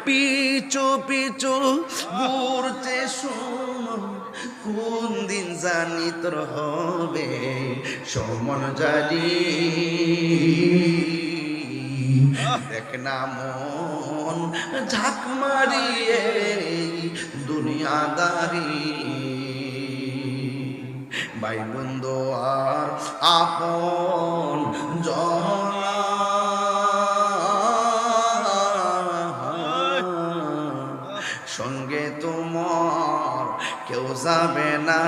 পিছু পিছু ঘুরছে সমন, কোন দিন জানি তোর হবে সমন জানি। দেখ না মন ঝাঁক মারিয়ে দুনিয়াদারি, ভাই বন্ধু আর আপন জনা সঙ্গে তোমার কেউ যাবে না।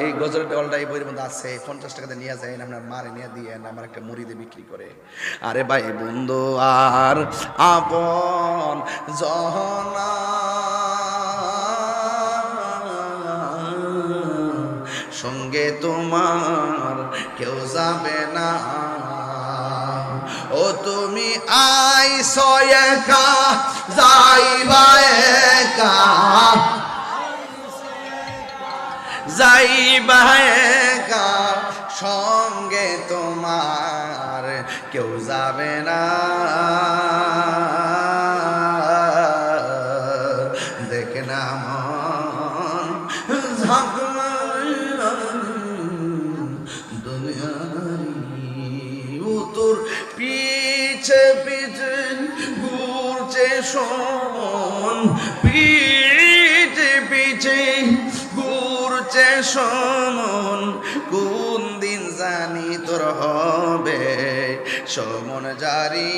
এই গজলটা অলটাই বইয়ের মধ্যে আছে, 50 টাকাতে নিয়ে যায় না, আপনার মারে নিয়ে দিয়ে আমার একটা মুড়িতে বিক্রি করে। আরে ভাই বন্ধু আর আপন জনা সঙ্গে তোমার কেউ যাবে না। ও তুমি আইছো একা যাইবা একা, যাইবা একা সঙ্গে তোমার কেউ যাবে না। দেখ না মন ঝাঁক তোর পিছে পিছে ঘুরছে সমন, পিছে পিছে ঘুরছে সমন, কোন দিন জানি তোর হবে সমন জারি।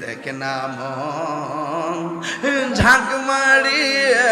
দেখ না মন ঝাঁক মারিয়ে